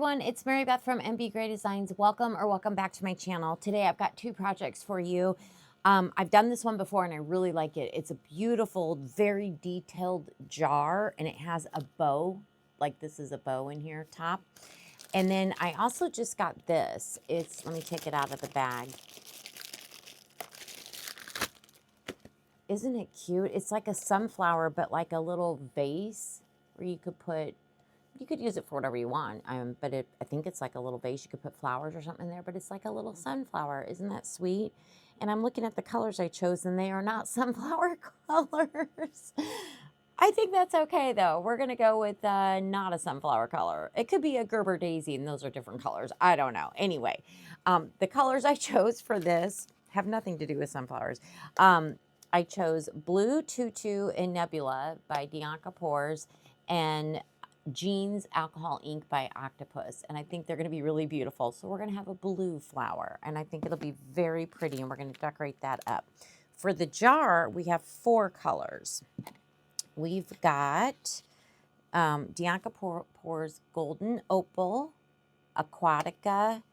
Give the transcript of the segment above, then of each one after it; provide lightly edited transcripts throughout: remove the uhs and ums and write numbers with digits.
everyone, it's Mary Beth from MBGray Designs. Welcome back to my channel. Today I've got two projects for you. I've done this one before and I really like it. It's a beautiful, very detailed jar and it has a bow, like this is a bow in here top. And then I also just got this. Let me take it out of the bag. Isn't it cute? It's like a sunflower, but like a little vase where you could use it for whatever you want. But I think it's like a little vase. You could put flowers or something in there, but it's like a little sunflower. Isn't that sweet? And I'm looking at the colors I chose, and they are not sunflower colors. I think that's okay, though. We're going to go with not a sunflower color. It could be a Gerber daisy, and those are different colors. I don't know. Anyway, the colors I chose for this have nothing to do with sunflowers. I chose Blue Tutu and Nebula by Dianka Pours and Jeans Alcohol Ink by Octopus, and I think they're going to be really beautiful. So we're going to have a blue flower, and I think it'll be very pretty, and we're going to decorate that up. For the jar, we have 4 colors. We've got Dianka Pours Golden Opal, Aquatica,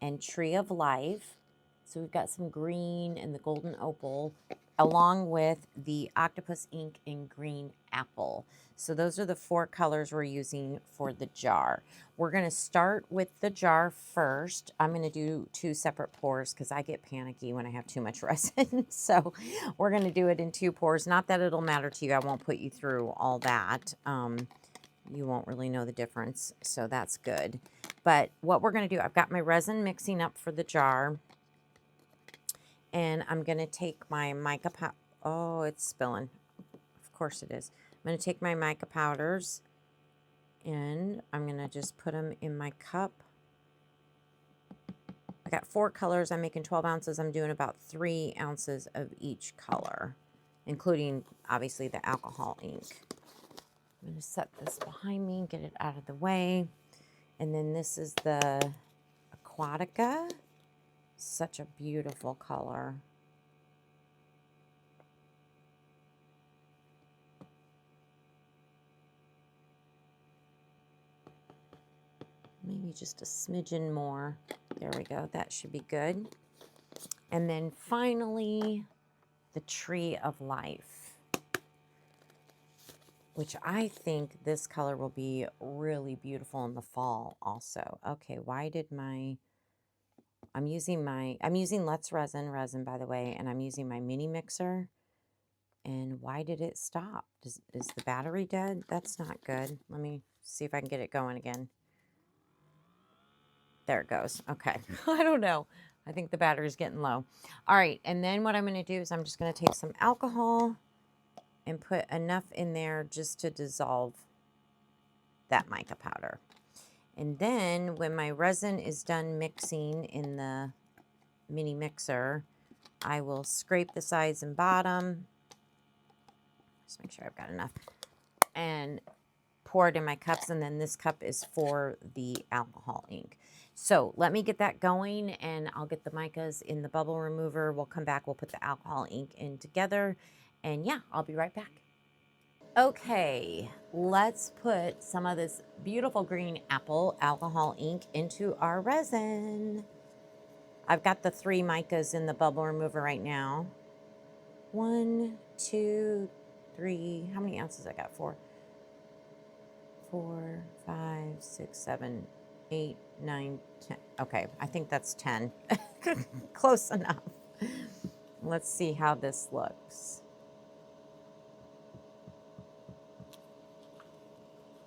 and Tree of Life. So we've got some green and the Golden Opal, along with the Octopus Ink in Green Apple. So those are the 4 colors we're using for the jar. We're going to start with the jar first. I'm going to do 2 separate pours because I get panicky when I have too much resin. So we're going to do it in 2 pours. Not that it'll matter to you. I won't put you through all that. You won't really know the difference, so that's good. But what we're going to do, I've got my resin mixing up for the jar. And I'm going to take my mica powder. Oh, it's spilling. Of course it is. I'm going to take my mica powders and I'm going to just put them in my cup. I got 4 colors. I'm making 12 ounces. I'm doing about 3 ounces of each color, including, obviously, the alcohol ink. I'm going to set this behind me, get it out of the way. And then this is the Aquatica. Such a beautiful color. Maybe just a smidgen more. There we go. That should be good. And then finally, the Tree of Life, which I think this color will be really beautiful in the fall also. Okay, why did I'm using Let's Resin, by the way, and I'm using my mini mixer. And why did it stop? Is the battery dead? That's not good. Let me see if I can get it going again. There it goes. Okay. I don't know. I think the battery's getting low. All right. And then what I'm going to do is I'm just going to take some alcohol and put enough in there just to dissolve that mica powder. And then when my resin is done mixing in the mini mixer, I will scrape the sides and bottom. Just make sure I've got enough. And pour it in my cups. And then this cup is for the alcohol ink. So let me get that going and I'll get the micas in the bubble remover. We'll come back. We'll put the alcohol ink in together. And yeah, I'll be right back. Okay, let's put some of this beautiful green apple alcohol ink into our resin. I've got the 3 micas in the bubble remover right now. 1, 2, 3. How many ounces I got? 4, 5, 6, 7, 8, 9, 10. Okay, I think that's 10. Close enough. Let's see how this looks.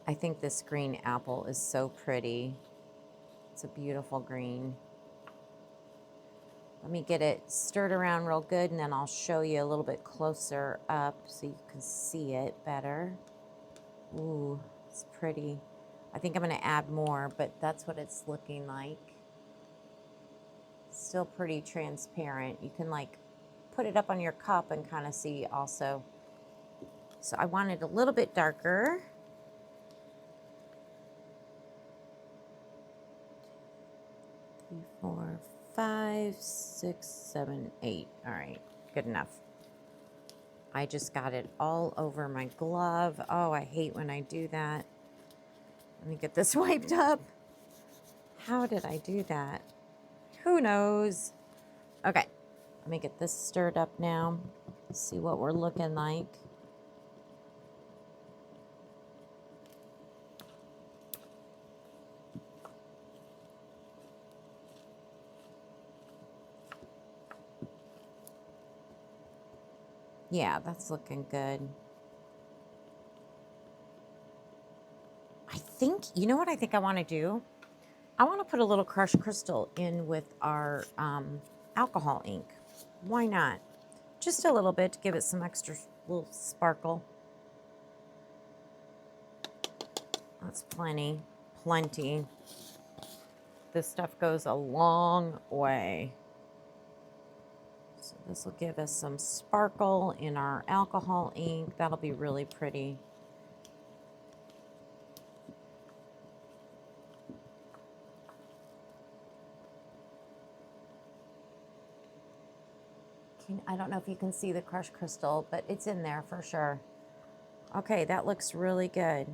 I think this green apple is so pretty. It's a beautiful green. Let me get it stirred around real good, and then I'll show you a little bit closer up so you can see it better. Ooh, it's pretty. I think I'm going to add more, but that's what it's looking like. Still pretty transparent. You can like put it up on your cup and kind of see also. So I want it a little bit darker. 3, 4, 5, 6, 7, 8. All right, good enough. I just got it all over my glove. Oh, I hate when I do that. Let me get this wiped up. How did I do that? Who knows? Okay, let me get this stirred up now. See what we're looking like. Yeah, that's looking good. I think, you know what I think I want to do? I want to put a little crushed crystal in with our alcohol ink. Why not? Just a little bit to give it some extra little sparkle. That's plenty. Plenty. This stuff goes a long way. So this will give us some sparkle in our alcohol ink. That'll be really pretty. I don't know if you can see the crushed crystal, but it's in there for sure. Okay, that looks really good.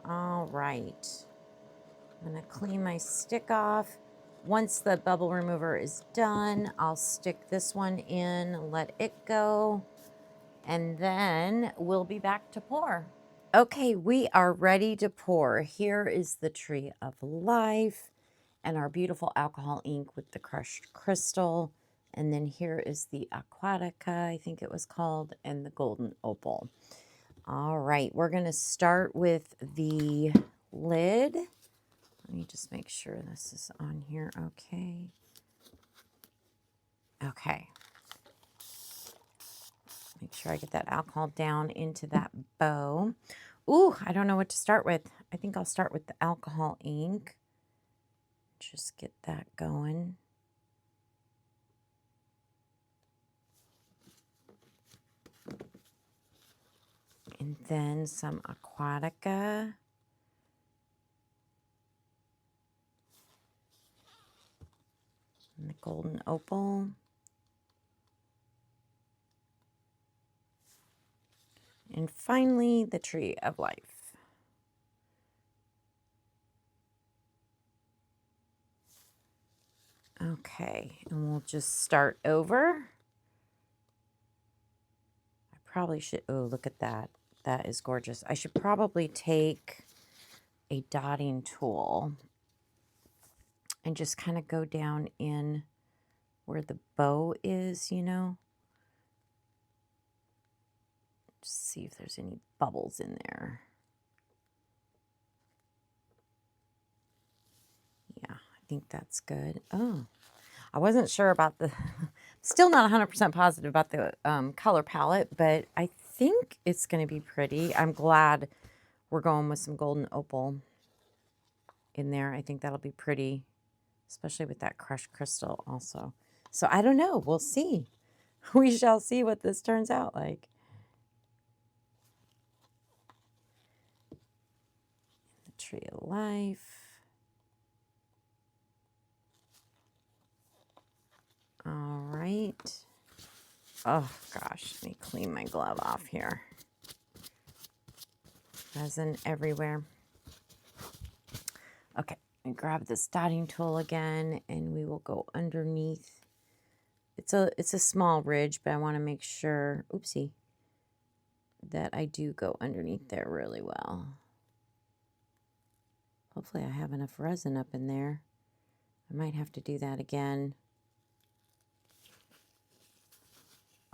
All right. I'm gonna clean my stick off. Once the bubble remover is done, I'll stick this one in, let it go, and then we'll be back to pour. Okay, we are ready to pour. Here is the Tree of Life and our beautiful alcohol ink with the crushed crystal. And then here is the Aquatica, I think it was called, and the golden opal. All right, we're gonna start with the lid. Let me just make sure this is on here okay. Okay. Make sure I get that alcohol down into that bow. Ooh, I don't know what to start with. I think I'll start with the alcohol ink. Just get that going. And then some Aquatica. And the golden opal. And finally, the Tree of Life. Okay, and we'll just start over. I probably should, oh, look at that. That is gorgeous. I should probably take a dotting tool and just kind of go down in where the bow is, you know. Just see if there's any bubbles in there. Yeah, I think that's good. Oh, I wasn't sure about the, still not 100% positive about the color palette, but I think it's going to be pretty. I'm glad we're going with some golden opal in there. I think that'll be pretty, especially with that crushed crystal also. So I don't know. We'll see. We shall see what this turns out like. The Tree of Life. All right. Oh gosh, let me clean my glove off here. Resin everywhere. Okay, and grab this dotting tool again, and we will go underneath. It's a small ridge, but I want to make sure, oopsie, that I do go underneath there really well. Hopefully I have enough resin up in there. I might have to do that again.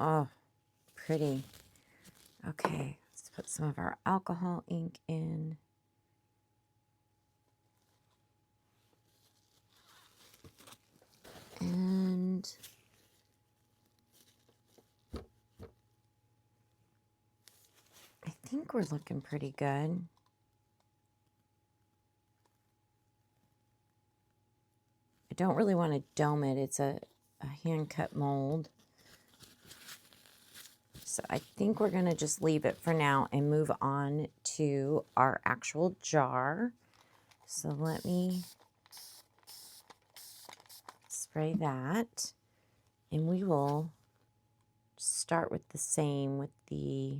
Oh, pretty. Okay, let's put some of our alcohol ink in. And I think we're looking pretty good. I don't really want to dome it. It's a hand-cut mold. So I think we're going to just leave it for now and move on to our actual jar. So let me spray that. And we will start with the same with the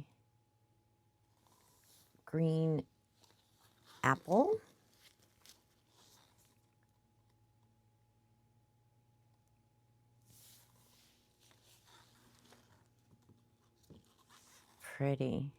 green apple. pretty.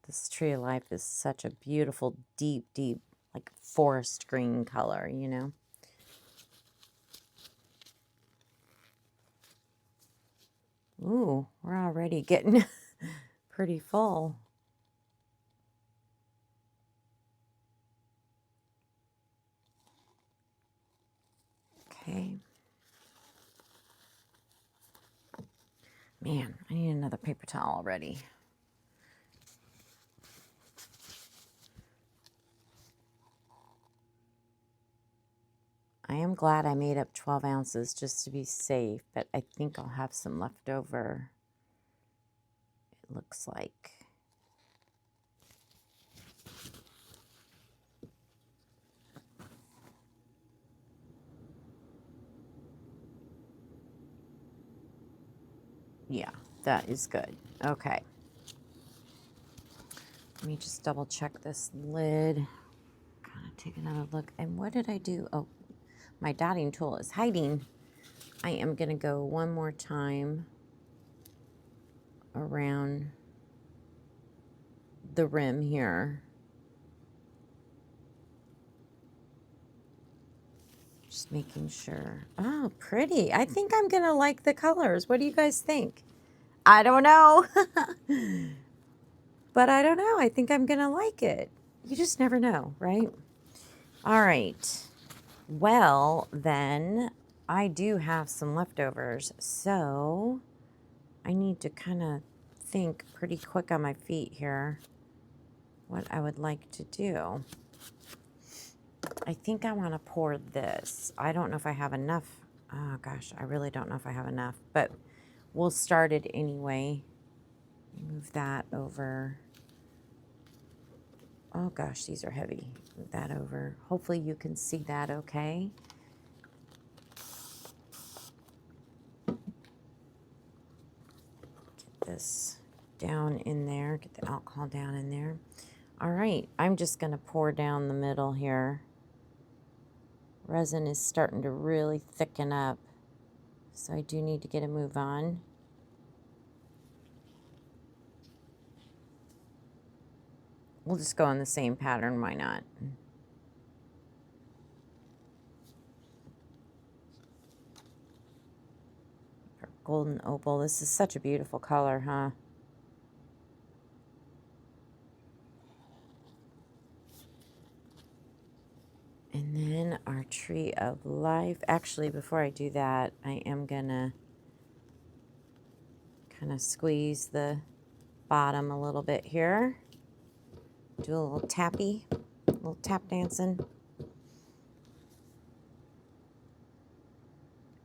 This Tree of Life is such a beautiful, deep, deep, like forest green color, you know? Ooh, we're already getting pretty full. Okay. Man, I need another paper towel already. I am glad I made up 12 ounces just to be safe, but I think I'll have some left over. It looks like. Yeah, that is good. Okay. Let me just double check this lid. Kind of take another look. And what did I do? Oh, my dotting tool is hiding. I am going to go one more time around the rim here. Just making sure. Oh, pretty. I think I'm going to like the colors. What do you guys think? I don't know. But I don't know. I think I'm going to like it. You just never know, right? All right. Well, then I do have some leftovers. So I need to kind of think pretty quick on my feet here what I would like to do. I think I want to pour this. I don't know if I have enough. Oh gosh, I really don't know if I have enough, but we'll start it anyway. Move that over. Oh gosh, these are heavy. Move that over. Hopefully you can see that okay. Get this down in there. Get the alcohol down in there. All right, I'm just going to pour down the middle here. Resin is starting to really thicken up, so I do need to get a move on. We'll just go in the same pattern, why not? Golden opal, this is such a beautiful color, huh? And then our Tree of Life. Actually, before I do that, I am gonna kind of squeeze the bottom a little bit here. Do a little tappy, a little tap dancing.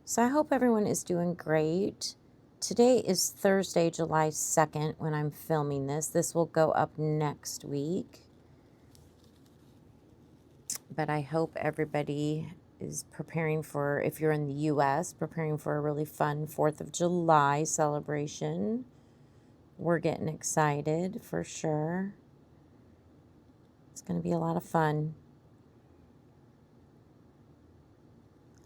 So I hope everyone is doing great. Today is Thursday, July 2nd when I'm filming this. This will go up next week. But I hope everybody is preparing for, if you're in the U.S., preparing for a really fun 4th of July celebration. We're getting excited for sure. It's going to be a lot of fun.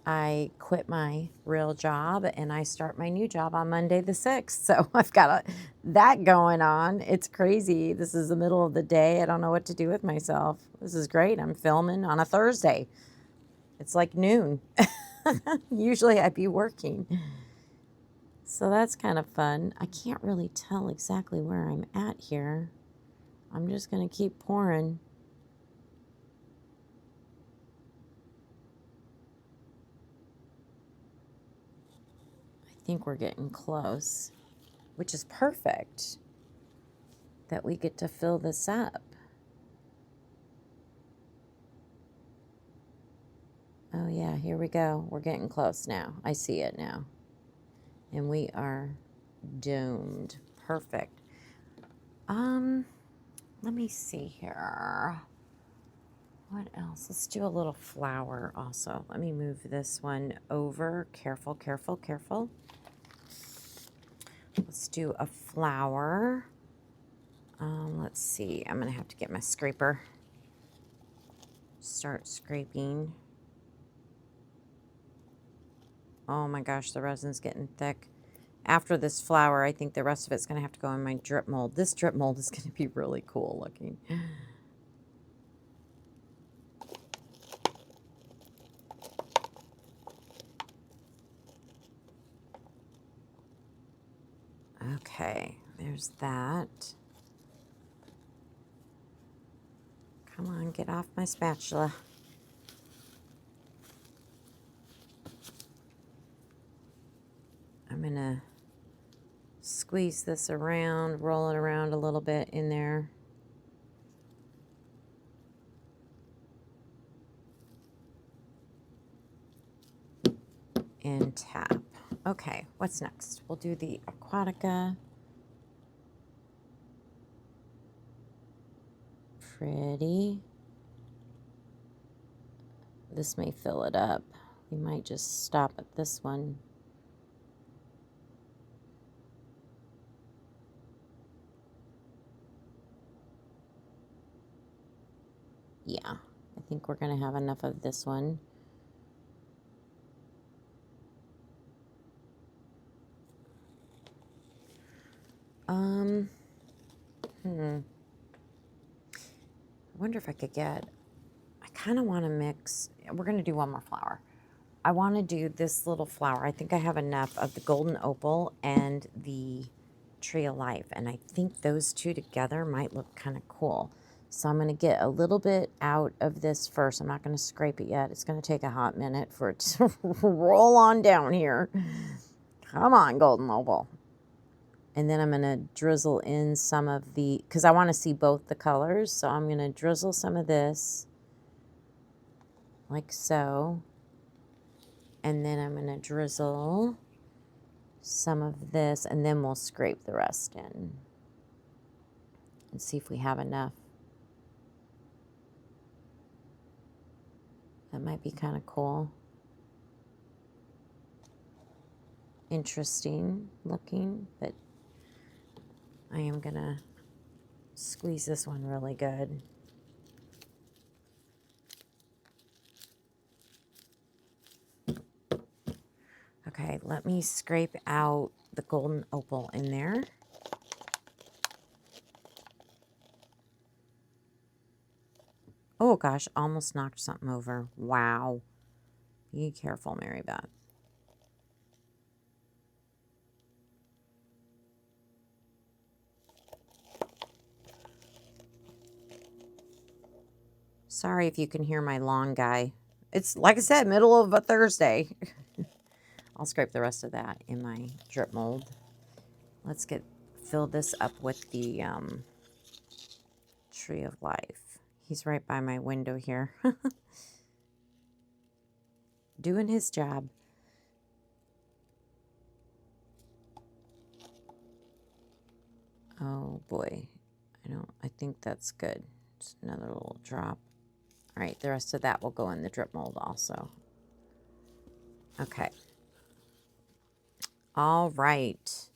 I quit my real job and I start my new job on Monday the 6th. So I've got that going on. It's crazy. This is the middle of the day. I don't know what to do with myself. This is great. I'm filming on a Thursday. It's like noon. Usually I'd be working. So that's kind of fun. I can't really tell exactly where I'm at here. I'm just going to keep pouring. I think we're getting close, which is perfect that we get to fill this up. Oh yeah, here we go. We're getting close now. I see it now. And we are domed. Perfect. Let me see here. What else? Let's do a little flower also. Let me move this one over. Careful, careful, careful. Let's do a flower. Let's see. I'm going to have to get my scraper. Start scraping. Oh my gosh, the resin's getting thick. After this flower, I think the rest of it's going to have to go in my drip mold. This drip mold is going to be really cool looking. Okay, there's that. Come on, get off my spatula. I'm gonna squeeze this around, roll it around a little bit in there. And tap. Okay, what's next? We'll do the Aquatica. Pretty. This may fill it up. We might just stop at this one. Yeah, I think we're going to have enough of this one. I wonder if I could get, I kind of want to mix, we're going to do one more flower. I want to do this little flower. I think I have enough of the golden opal and the tree of life, and I think those two together might look kind of cool. So I'm going to get a little bit out of this first. I'm not going to scrape it yet. It's going to take a hot minute for it to roll on down here. Come on, golden opal. And then I'm going to drizzle in some of the, because I want to see both the colors. So I'm going to drizzle some of this, like so. And then I'm going to drizzle some of this, and then we'll scrape the rest in. And see if we have enough. That might be kind of cool. Interesting looking, but I am going to squeeze this one really good. Okay, let me scrape out the golden opal in there. Oh gosh, almost knocked something over. Wow. Be careful, MARYBETH. Sorry if you can hear my lawn guy. It's, like I said, middle of a Thursday. I'll scrape the rest of that in my drip mold. Let's fill this up with the tree of life. He's right by my window here. Doing his job. Oh boy. I think that's good. Just another little drop. All right, the rest of that will go in the drip mold also. Okay. All right.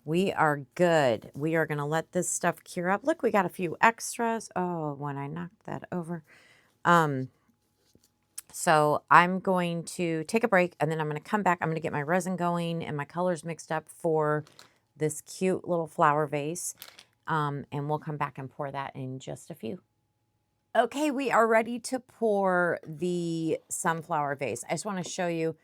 We are good. We are going to let this stuff cure up. Look, we got a few extras. Oh, when I knocked that over. So I'm going to take a break, and then I'm going to come back. I'm going to get my resin going and my colors mixed up for this cute little flower vase. And we'll come back and pour that in just a few. Okay, we are ready to pour the sunflower vase. I just want to show you,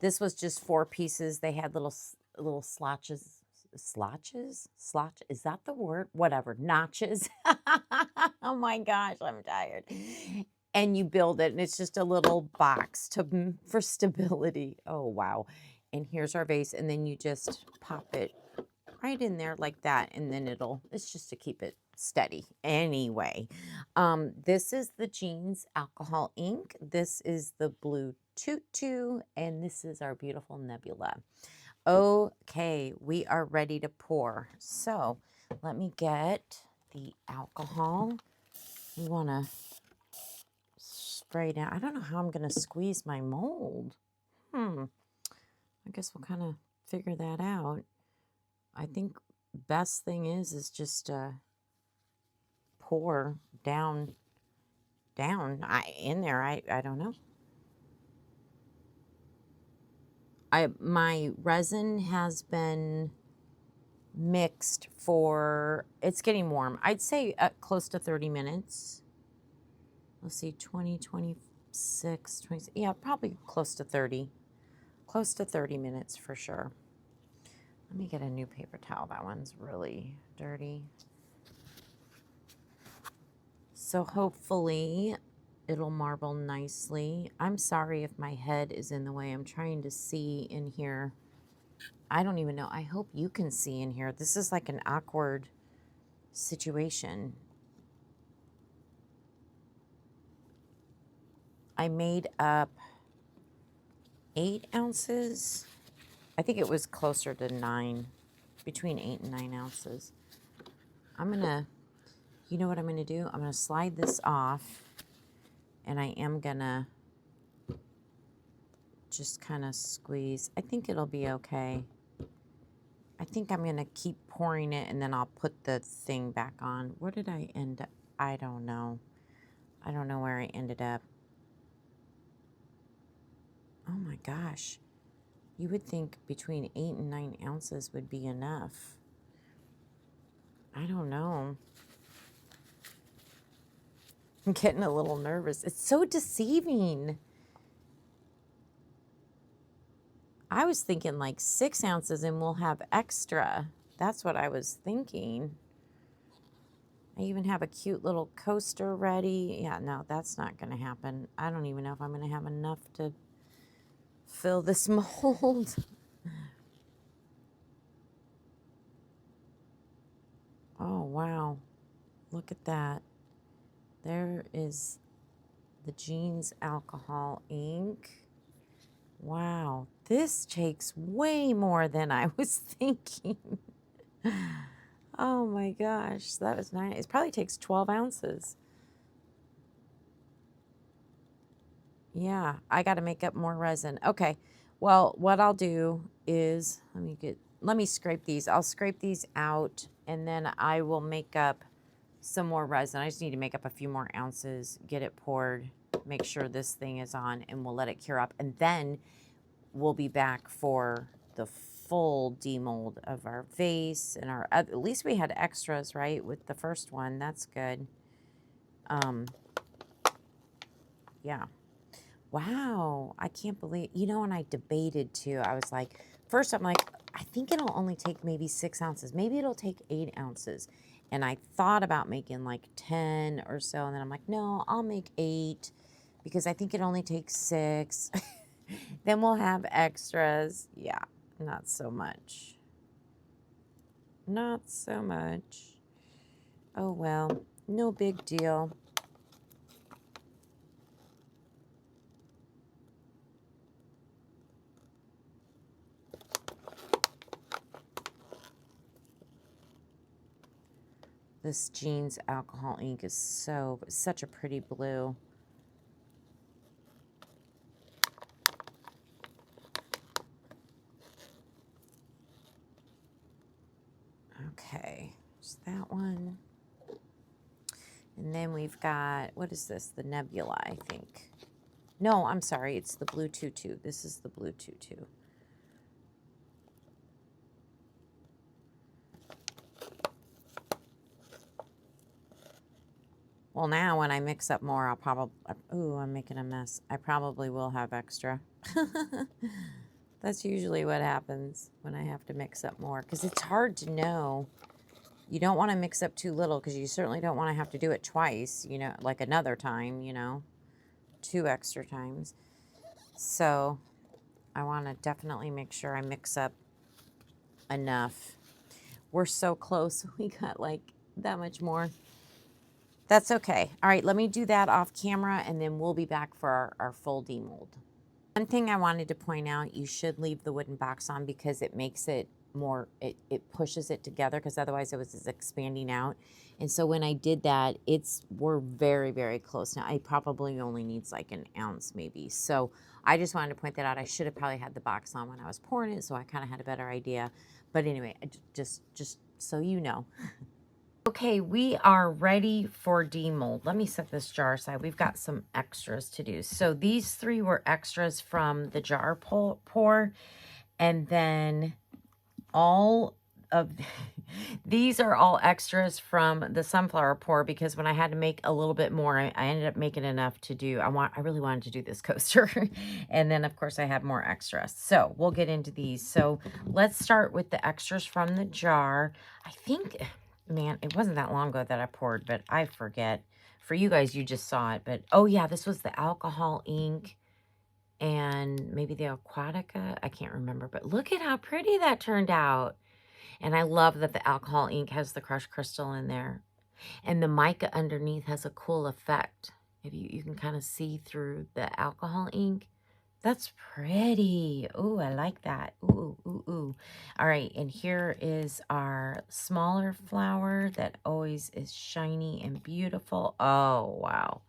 this was just 4 pieces. They had little slotches. Slotches? Slotch? Is that the word? Whatever. Notches. Oh my gosh, I'm tired. And you build it, and it's just a little box for stability. Oh, wow. And here's our vase, and then you just pop it right in there like that, and then it's just to keep it steady anyway. This is the Jeans alcohol ink. This is the blue tutu, and this is our beautiful nebula. Okay, we are ready to pour. So let me get the alcohol. We want to spray down. I don't know how I'm going to squeeze my mold. I guess we'll kind of figure that out. I think best thing is just pour down in there. I don't know. My resin has been mixed for, it's getting warm. I'd say close to 30 minutes. Let's see, 20, 26, 20, yeah, probably close to 30. Close to 30 minutes for sure. Let me get a new paper towel. That one's really dirty. So hopefully it'll marble nicely. I'm sorry if my head is in the way. I'm trying to see in here. I don't even know. I hope you can see in here. This is like an awkward situation. I made up 8 ounces. I think it was closer to 9, between 8 and 9 ounces. I'm gonna, you know what I'm gonna do? I'm gonna slide this off, and I am gonna just kind of squeeze. I think it'll be okay. I think I'm gonna keep pouring it, and then I'll put the thing back on. Where did I end up? I don't know. I don't know where I ended up. Oh my gosh. You would think between 8 and 9 ounces would be enough. I don't know. I'm getting a little nervous. It's so deceiving. I was thinking like 6 ounces and we'll have extra. That's what I was thinking. I even have a cute little coaster ready. Yeah, no, that's not going to happen. I don't even know if I'm going to have enough to fill this mold. Oh, wow. Look at that. There is the jeans alcohol ink. Wow. This takes way more than I was thinking. Oh my gosh. That was nice. It probably takes 12 ounces. Yeah, I got to make up more resin. Okay, well, what I'll do is, let me scrape these. I'll scrape these out, and then I will make up some more resin. I just need to make up a few more ounces, get it poured, make sure this thing is on, and we'll let it cure up. And then we'll be back for the full demold of our vase, and our, at least we had extras, right, with the first one. That's good. Yeah. Wow, I can't believe, you know, and I debated too. I was like, first I'm like, I think it'll only take maybe 6 ounces. Maybe it'll take 8 ounces. And I thought about making like 10 or so. And then I'm like, no, I'll make 8 because I think it only takes 6. Then we'll have extras. Yeah, not so much. Not so much. Oh, well, no big deal. This jeans alcohol ink is such a pretty blue. Okay, there's that one. And then we've got, what is this? The Nebula, I think. No, I'm sorry, it's the blue tutu. This is the blue tutu. Well, now when I mix up more, I'll probably, ooh, I'm making a mess. I probably will have extra. That's usually what happens when I have to mix up more, because it's hard to know. You don't want to mix up too little, because you certainly don't want to have to do it twice, you know, like another time, you know, 2 extra times. So I want to definitely make sure I mix up enough. We're so close. We got like that much more. That's okay. All right, let me do that off camera, and then we'll be back for our full demold. One thing I wanted to point out, you should leave the wooden box on, because it makes it more, it pushes it together, because otherwise it was just expanding out. And so when I did that, we're very, very close now. I probably only needs like an ounce maybe. So I just wanted to point that out. I should have probably had the box on when I was pouring it, so I kind of had a better idea. But anyway, just so you know. Okay, we are ready for demold. Let me set this jar aside. We've got some extras to do. So these 3 were extras from the jar pour. And then all of these are all extras from the sunflower pour, because when I had to make a little bit more, I ended up making enough to do. I really wanted to do this coaster. And then of course I had more extras. So we'll get into these. So let's start with the extras from the jar. I think, man, it wasn't that long ago that I poured, but I forget. For you guys, you just saw it. But oh yeah, this was the alcohol ink. And maybe the Aquatica. I can't remember, but look at how pretty that turned out. And I love that the alcohol ink has the crushed crystal in there. And the mica underneath has a cool effect. If you can kind of see through the alcohol ink. That's pretty. Ooh, I like that. Ooh, ooh, ooh. All right, and here is our smaller flower that always is shiny and beautiful. Oh, wow.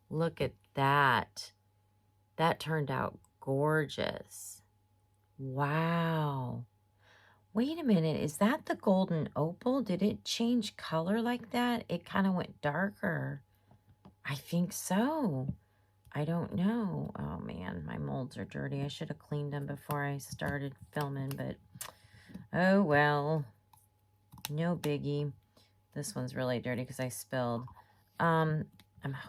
Look at that. That turned out gorgeous. Wow. Wait a minute. Is that the golden opal? Did it change color like that? It kind of went darker. I think so. I don't know. Oh, man. My molds are dirty. I should have cleaned them before I started filming, but oh, well. No biggie. This one's really dirty because I spilled. I'm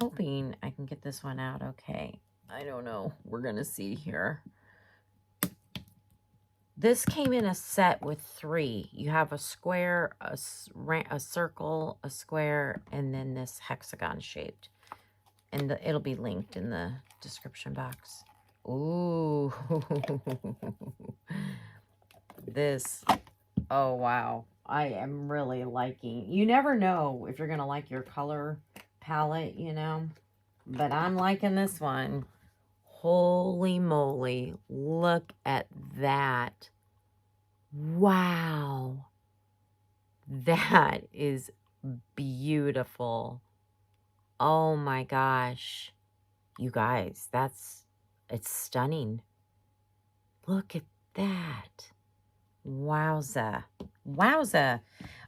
hoping I can get this one out okay. I don't know. We're going to see here. This came in a set with 3. You have a square, a circle, a square, and then this hexagon shaped. And it'll be linked in the description box. Ooh. This. Oh, wow. I am really liking. You never know if you're going to like your color palette, you know. But I'm liking this one. Holy moly, look at that. Wow. That is beautiful. Oh my gosh. You guys, it's stunning. Look at that. Wowza. Wowza.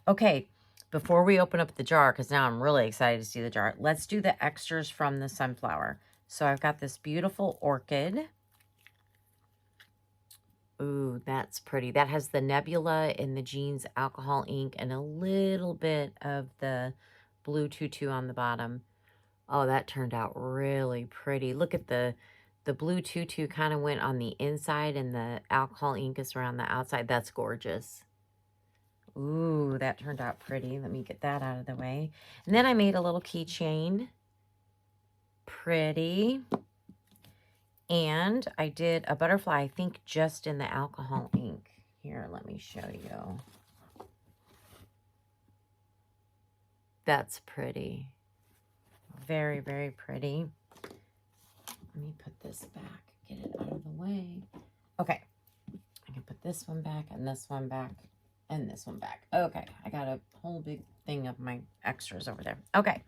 Okay, before we open up the jar, because now I'm really excited to see the jar, let's do the extras from the sunflower. So I've got this beautiful orchid. Ooh, that's pretty. That has the nebula in the jeans alcohol ink and a little bit of the blue tutu on the bottom. Oh, that turned out really pretty. Look at the blue tutu kind of went on the inside and the alcohol ink is around the outside. That's gorgeous. Ooh, that turned out pretty. Let me get that out of the way. And then I made a little keychain. Pretty. And I did a butterfly, I think, just in the alcohol ink. Here, let me show you. That's pretty. Very, very pretty. Let me put this back. Get it out of the way. Okay. I can put this one back and this one back and this one back. Okay. I got a whole big thing of my extras over there. Okay.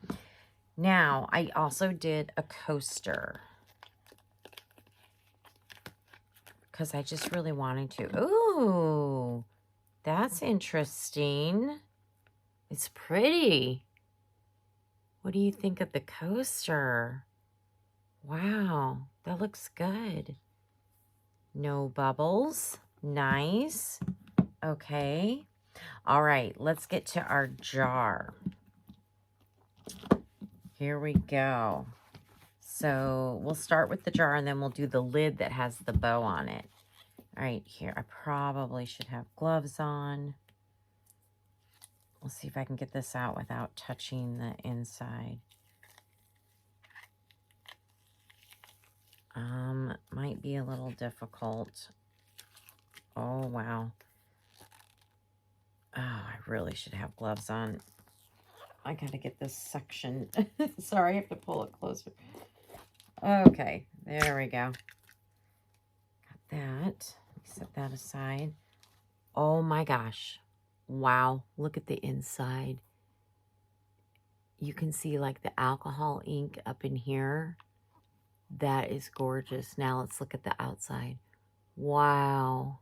Now, I also did a coaster. Because I just really wanted to. Ooh, that's interesting. It's pretty. What do you think of the coaster? Wow, that looks good. No bubbles. Nice. Okay. All right, let's get to our jar. Here we go. So we'll start with the jar and then we'll do the lid that has the bow on it. All right, here. I probably should have gloves on. We'll see if I can get this out without touching the inside. Might be a little difficult. Oh, wow. Oh, I really should have gloves on. I gotta get this section. Sorry, I have to pull it closer. Okay, there we go. Got that. Set that aside. Oh my gosh. Wow, look at the inside. You can see like the alcohol ink up in here. That is gorgeous. Now let's look at the outside. Wow.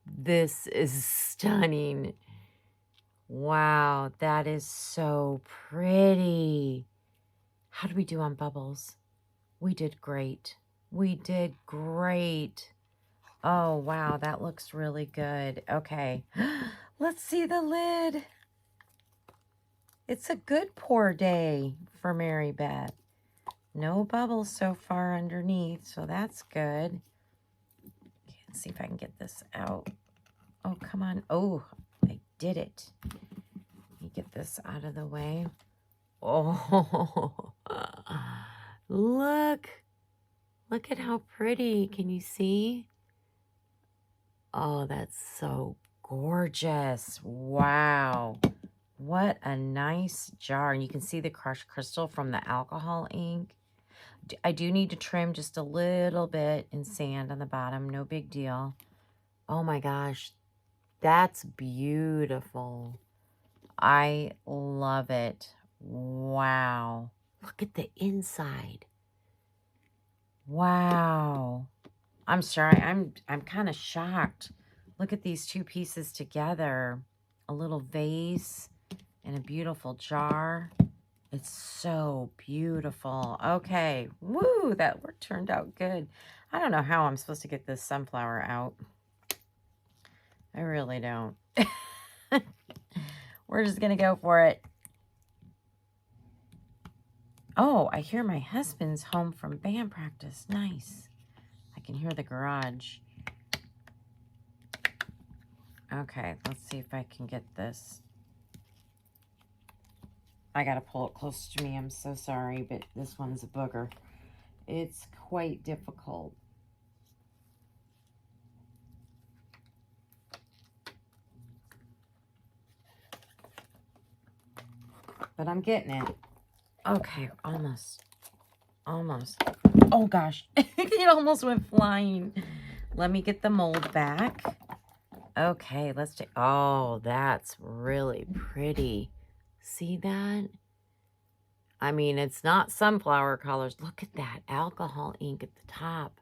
This is stunning. Wow, that is so pretty. How did we do on bubbles? We did great. We did great. Oh, wow, that looks really good. Okay, let's see the lid. It's a good pour day for Mary Beth. No bubbles so far underneath, so that's good. Okay, let's see if I can get this out. Oh, come on. Oh, I did it. Let me get this out of the way. Oh, look. Look at how pretty. Can you see? Oh, that's so gorgeous. Wow. What a nice jar. And you can see the crushed crystal from the alcohol ink. I do need to trim just a little bit in sand on the bottom. No big deal. Oh my gosh. That's beautiful. I love it. Wow. Look at the inside. Wow. I'm sorry. I'm kind of shocked. Look at these two pieces together. A little vase and a beautiful jar. It's so beautiful. Okay. Woo, that work turned out good. I don't know how I'm supposed to get this sunflower out. I really don't. We're just going to go for it. Oh, I hear my husband's home from band practice. Nice. I can hear the garage. Okay, let's see if I can get this. I got to pull it close to me. I'm so sorry, but this one's a booger. It's quite difficult. But I'm getting it. Okay, almost. Almost. Oh, gosh. It almost went flying. Let me get the mold back. Okay, let's take... Oh, that's really pretty. See that? I mean, it's not sunflower colors. Look at that alcohol ink at the top.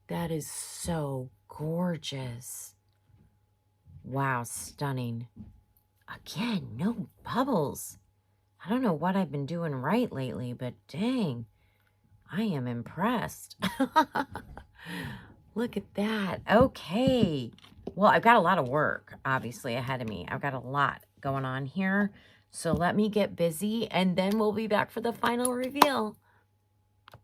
That is so gorgeous. Wow, stunning. Again, no bubbles. I don't know what I've been doing right lately, but dang, I am impressed. Look at that. Okay. Well, I've got a lot of work, obviously, ahead of me. I've got a lot going on here. So let me get busy, and then we'll be back for the final reveal.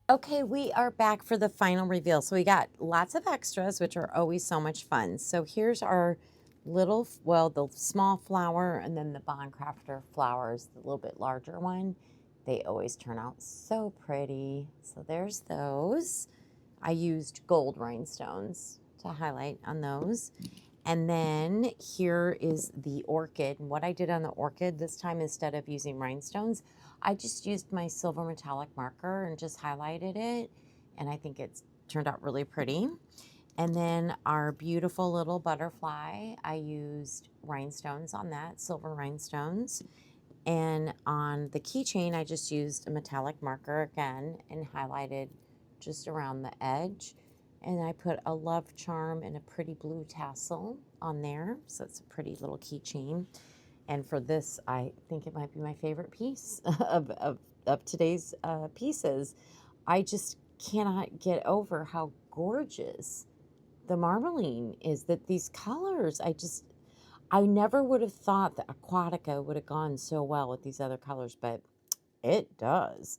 Okay, we are back for the final reveal. So we got lots of extras, which are always so much fun. So here's our little, well, the small flower, and then the Bondcrafter flowers, the little bit larger one. They always turn out so pretty. So there's those. I used gold rhinestones to highlight on those. And then here is the orchid. And what I did on the orchid this time, instead of using rhinestones, I just used my silver metallic marker and just highlighted it. And I think it's turned out really pretty. And then our beautiful little butterfly, I used rhinestones on that, silver rhinestones. And on the keychain, I just used a metallic marker again and highlighted just around the edge. And I put a love charm and a pretty blue tassel on there. So it's a pretty little keychain. And for this, I think it might be my favorite piece of today's pieces. I just cannot get over how gorgeous the marbling is, that these colors, I never would have thought that Aquatica would have gone so well with these other colors, but it does.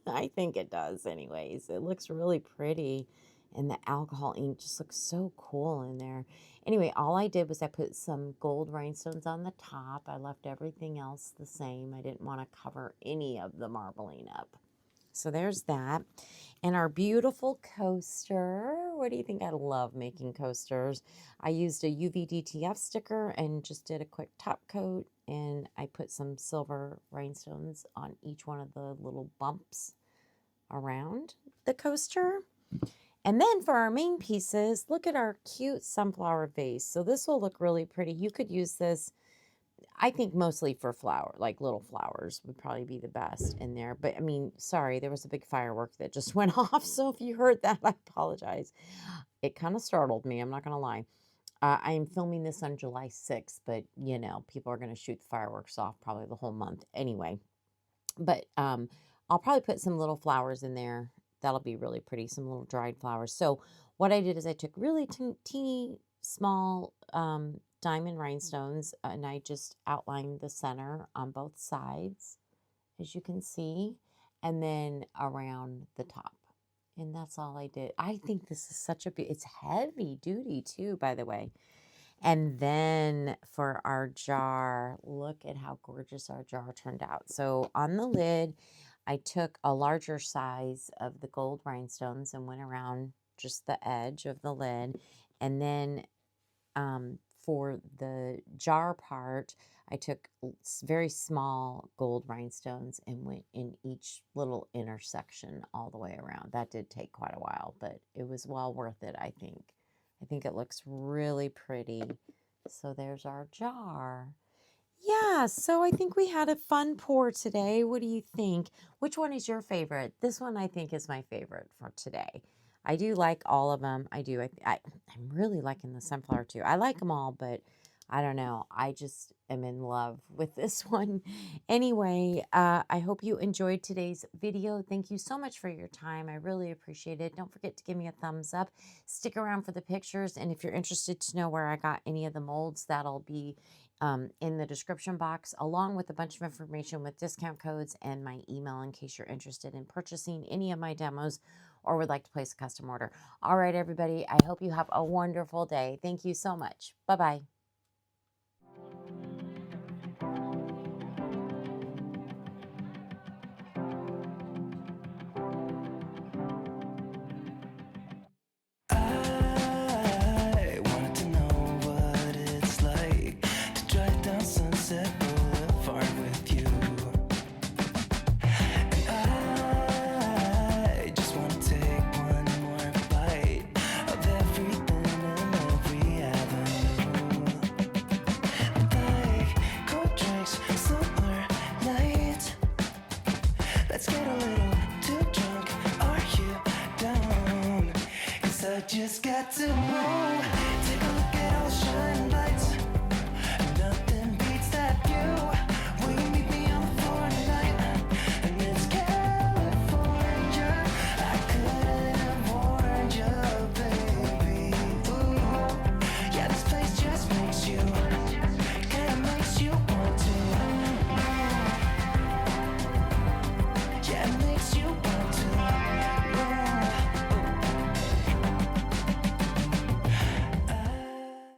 I think it does anyways. It looks really pretty, and the alcohol ink just looks so cool in there. Anyway, all I did was I put some gold rhinestones on the top. I left everything else the same. I didn't want to cover any of the marbling up. So there's that. And our beautiful coaster. What do you think? I love making coasters. I used a UV DTF sticker and just did a quick top coat. And I put some silver rhinestones on each one of the little bumps around the coaster. And then for our main pieces, look at our cute sunflower vase. So this will look really pretty. You could use this, I think, mostly for flower, like little flowers would probably be the best in there. But I mean, sorry, there was a big firework that just went off. So if you heard that, I apologize. It kind of startled me, I'm not going to lie. I am filming this on July 6th, but you know, people are going to shoot the fireworks off probably the whole month anyway. But I'll probably put some little flowers in there. That'll be really pretty, some little dried flowers. So what I did is I took really teeny small diamond rhinestones and I just outlined the center on both sides, as you can see, and then around the top. And that's all I did. I think this is such a it's heavy duty too, by the way. And then for our jar, look at how gorgeous our jar turned out. So on the lid, I took a larger size of the gold rhinestones and went around just the edge of the lid. And then for the jar part, I took very small gold rhinestones and went in each little intersection all the way around. That did take quite a while, but it was well worth it, I think. I think it looks really pretty. So there's our jar. Yeah, so I think we had a fun pour today. What do you think? Which one is your favorite? This one I think is my favorite for today. I do like all of them. I do. I'm really liking the sunflower too. I like them all, but I don't know. I just am in love with this one. Anyway, I hope you enjoyed today's video. Thank you so much for your time. I really appreciate it. Don't forget to give me a thumbs up. Stick around for the pictures. And if you're interested to know where I got any of the molds, that'll be in the description box, along with a bunch of information with discount codes and my email in case you're interested in purchasing any of my demos or would like to place a custom order. All right, everybody. I hope you have a wonderful day. Thank you so much. Bye-bye. I wanted to know what it's like to drive down Sunset Boulevard with you. And I just want to take one more bite of everything and every avenue. Like cold drinks, summer night. Let's get a little too drunk. Are you down? 'Cause I just got to know. Take a look at all the shining lights. Nothing beats that view. Will you meet me on the floor tonight? And it's California. I couldn't have warned you, baby. Ooh. Yeah, this place just makes you, kinda makes you want to. Yeah, it makes you